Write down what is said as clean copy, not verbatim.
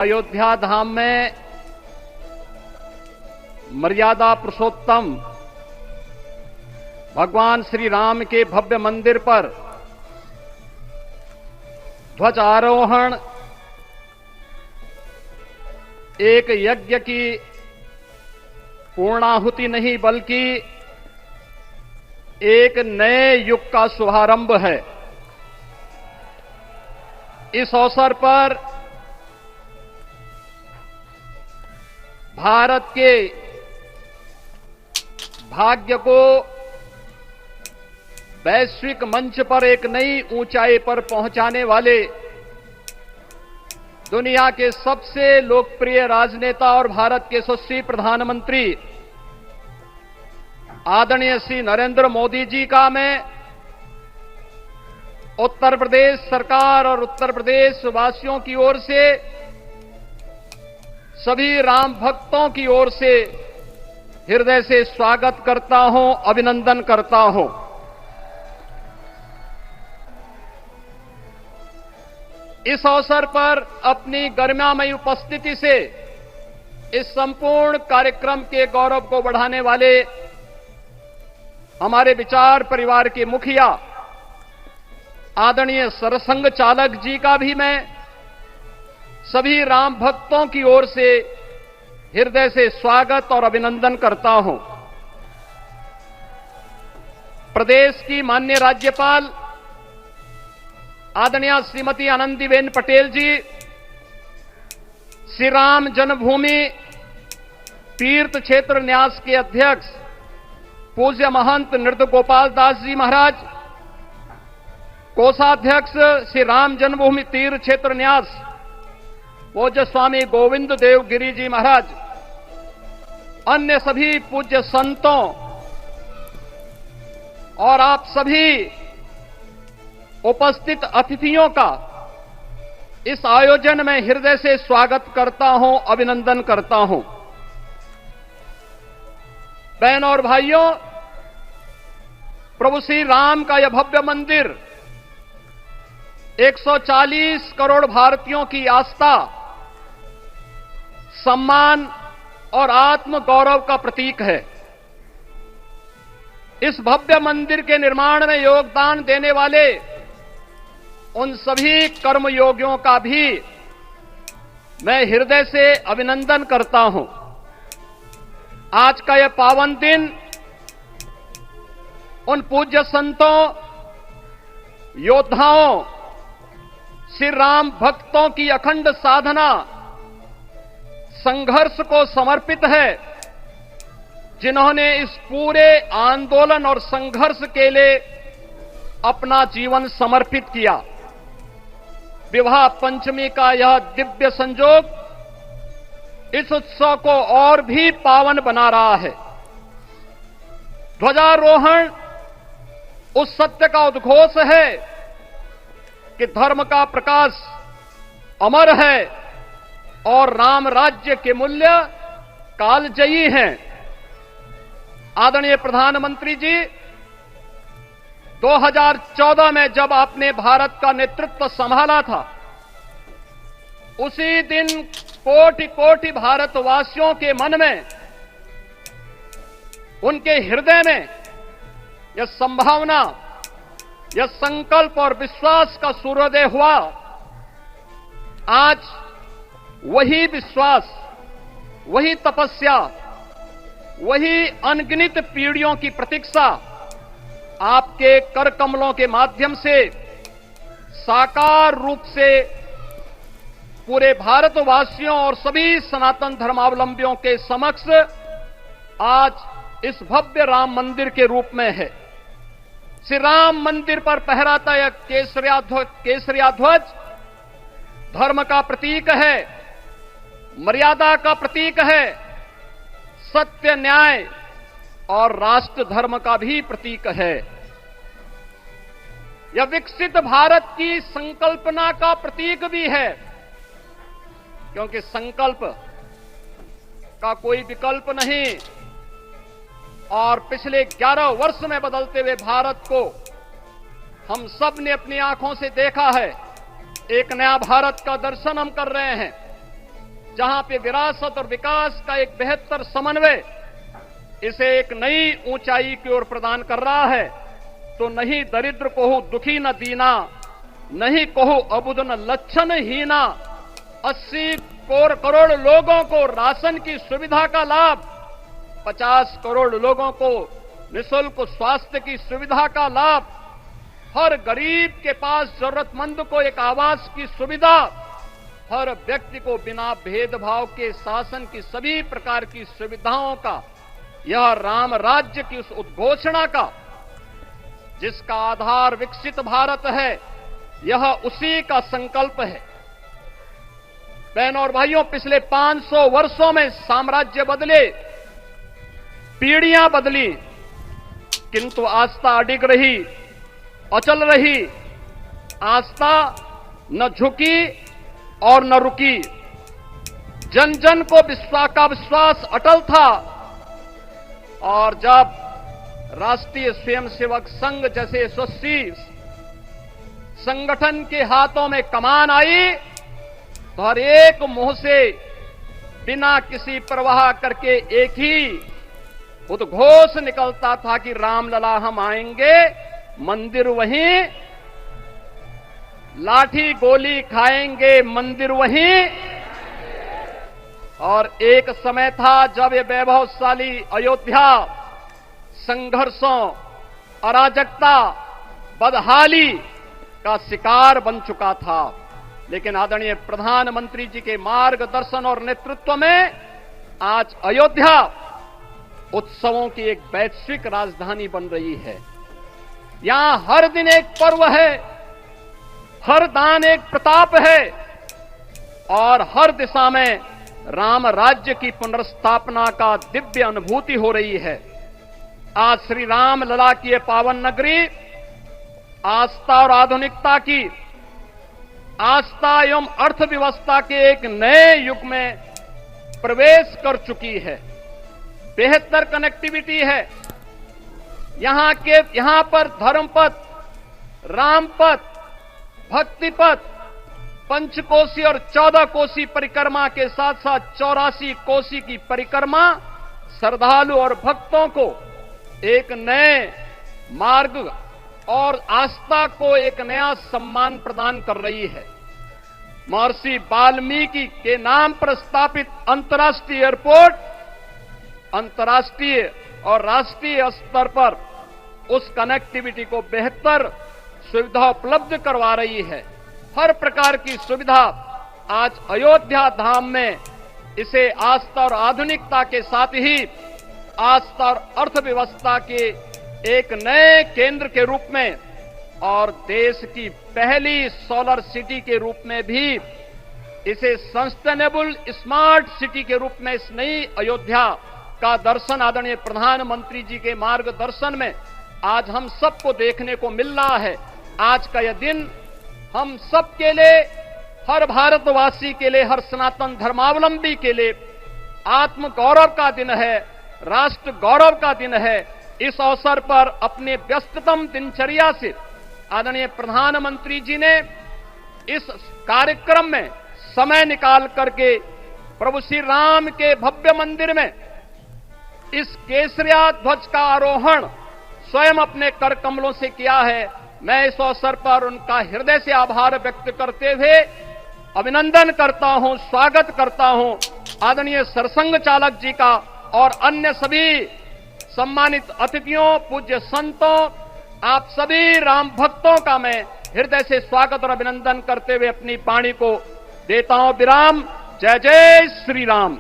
अयोध्या धाम में मर्यादा पुरुषोत्तम भगवान श्री राम के भव्य मंदिर पर ध्वजारोहण एक यज्ञ की पूर्णाहुति नहीं बल्कि एक नए युग का शुभारंभ है। इस अवसर पर भारत के भाग्य को वैश्विक मंच पर एक नई ऊंचाई पर पहुंचाने वाले दुनिया के सबसे लोकप्रिय राजनेता और भारत के यशस्वी प्रधानमंत्री आदरणीय श्री नरेंद्र मोदी जी का मैं उत्तर प्रदेश सरकार और उत्तर प्रदेश वासियों की ओर से, सभी राम भक्तों की ओर से हृदय से स्वागत करता हूं, अभिनंदन करता हूं। इस अवसर पर अपनी गरिमामयी उपस्थिति से इस संपूर्ण कार्यक्रम के गौरव को बढ़ाने वाले हमारे विचार परिवार के मुखिया आदरणीय सरसंघ चालक जी का भी मैं सभी राम भक्तों की ओर से हृदय से स्वागत और अभिनंदन करता हूं। प्रदेश की माननीय राज्यपाल आदरणीय श्रीमती आनंदीबेन पटेल जी, श्री राम जन्मभूमि तीर्थ क्षेत्र न्यास के अध्यक्ष पूज्य महंत नृत्य गोपाल दास जी महाराज, कोषाध्यक्ष श्री राम जन्मभूमि तीर्थ क्षेत्र न्यास पूज्य स्वामी गोविंद देव गिरी जी महाराज, अन्य सभी पूज्य संतों और आप सभी उपस्थित अतिथियों का इस आयोजन में हृदय से स्वागत करता हूं, अभिनंदन करता हूं। बहनों और भाइयों, प्रभु श्री राम का यह भव्य मंदिर 140 करोड़ भारतीयों की आस्था, सम्मान और आत्म गौरव का प्रतीक है। इस भव्य मंदिर के निर्माण में योगदान देने वाले उन सभी कर्मयोगियों का भी मैं हृदय से अभिनंदन करता हूं। आज का यह पावन दिन उन पूज्य संतों, योद्धाओं, श्री राम भक्तों की अखंड साधना, संघर्ष को समर्पित है, जिन्होंने इस पूरे आंदोलन और संघर्ष के लिए अपना जीवन समर्पित किया। विवाह पंचमी का यह दिव्य संजोग इस उत्सव को और भी पावन बना रहा है। ध्वजारोहण उस सत्य का उद्घोष है कि धर्म का प्रकाश अमर है और राम राज्य के मूल्य कालजयी हैं। आदरणीय प्रधानमंत्री जी, 2014 में जब आपने भारत का नेतृत्व संभाला था, उसी दिन कोटि कोटि भारतवासियों के मन में, उनके हृदय में यह संभावना, यह संकल्प और विश्वास का सूर्योदय हुआ। आज वही विश्वास, वही तपस्या, वही अनगिनत पीढ़ियों की प्रतीक्षा आपके कर कमलों के माध्यम से साकार रूप से पूरे भारतवासियों और सभी सनातन धर्मावलंबियों के समक्ष आज इस भव्य राम मंदिर के रूप में है। श्री राम मंदिर पर फहराता यह केसरिया ध्वज धर्म का प्रतीक है, मर्यादा का प्रतीक है, सत्य, न्याय और राष्ट्र धर्म का भी प्रतीक है। यह विकसित भारत की संकल्पना का प्रतीक भी है, क्योंकि संकल्प का कोई विकल्प नहीं। और पिछले 11 वर्ष में बदलते हुए भारत को हम सब ने अपनी आंखों से देखा है। एक नया भारत का दर्शन हम कर रहे हैं। जहां पे विरासत और विकास का एक बेहतर समन्वय इसे एक नई ऊंचाई की ओर प्रदान कर रहा है, तो नहीं दरिद्र को दुखी न दीना, नहीं कहो अबुद न लक्षण हीना। 80 करोड़ लोगों को राशन की सुविधा का लाभ, 50 करोड़ लोगों को निःशुल्क स्वास्थ्य की सुविधा का लाभ, हर गरीब के पास जरूरतमंद को एक आवास की सुविधा, हर व्यक्ति को बिना भेदभाव के शासन की सभी प्रकार की सुविधाओं का, यह राम राज्य की उस उद्घोषणा का जिसका आधार विकसित भारत है, यह उसी का संकल्प है। बहनों और भाइयों, पिछले 500 वर्षों में साम्राज्य बदले, पीढ़ियां बदली, किंतु आस्था अडिग रही, अचल रही। आस्था न झुकी और न रुकी। जन जन को विश्वास अटल था। और जब राष्ट्रीय स्वयंसेवक संघ जैसे यशस्वी संगठन के हाथों में कमान आई, तो हर एक मुंह से बिना किसी परवाह करके एक ही उद्घोष निकलता था कि रामलला हम आएंगे, मंदिर वहीं, लाठी गोली खाएंगे, मंदिर वहीं। और एक समय था जब ये वैभवशाली अयोध्या संघर्षों, अराजकता, बदहाली का शिकार बन चुका था। लेकिन आदरणीय प्रधानमंत्री जी के मार्गदर्शन और नेतृत्व में आज अयोध्या उत्सवों की एक वैश्विक राजधानी बन रही है। यहां हर दिन एक पर्व है, हर दान एक प्रताप है, और हर दिशा में राम राज्य की पुनर्स्थापना का दिव्य अनुभूति हो रही है। आज श्री राम लला की ये पावन नगरी आस्था और आधुनिकता की, आस्था एवं अर्थव्यवस्था के एक नए युग में प्रवेश कर चुकी है। बेहतर कनेक्टिविटी है। यहां पर धर्मपथ, रामपथ, भक्तिपथ, पंचकोसी और 14 कोसी परिक्रमा के साथ साथ 84 कोसी की परिक्रमा श्रद्धालु और भक्तों को एक नए मार्ग और आस्था को एक नया सम्मान प्रदान कर रही है। महर्षि वाल्मीकि के नाम पर स्थापित अंतर्राष्ट्रीय एयरपोर्ट अंतर्राष्ट्रीय और राष्ट्रीय स्तर पर उस कनेक्टिविटी को बेहतर सुविधा उपलब्ध करवा रही है। हर प्रकार की सुविधा आज अयोध्या धाम में इसे आस्था और आधुनिकता के साथ ही आस्था और अर्थव्यवस्था के एक नए केंद्र के रूप में और देश की पहली सोलर सिटी के रूप में भी, इसे सस्टेनेबल स्मार्ट सिटी के रूप में इस नई अयोध्या का दर्शन आदरणीय प्रधानमंत्री जी के मार्गदर्शन में आज हम सबको देखने को मिल रहा है। आज का यह दिन हम सबके लिए, हर भारतवासी के लिए, हर सनातन धर्मावलंबी के लिए आत्म गौरव का दिन है, राष्ट्र गौरव का दिन है। इस अवसर पर अपने व्यस्ततम दिनचर्या से आदरणीय प्रधानमंत्री जी ने इस कार्यक्रम में समय निकाल करके प्रभु श्री राम के भव्य मंदिर में इस केसरिया ध्वज का आरोहण स्वयं अपने कर कमलों से किया है। मैं इस अवसर पर उनका हृदय से आभार व्यक्त करते हुए अभिनंदन करता हूं, स्वागत करता हूं आदरणीय सरसंघ चालक जी का और अन्य सभी सम्मानित अतिथियों, पूज्य संतों, आप सभी राम भक्तों का मैं हृदय से स्वागत और अभिनंदन करते हुए अपनी वाणी को देता हूं विराम। जय जय श्री राम।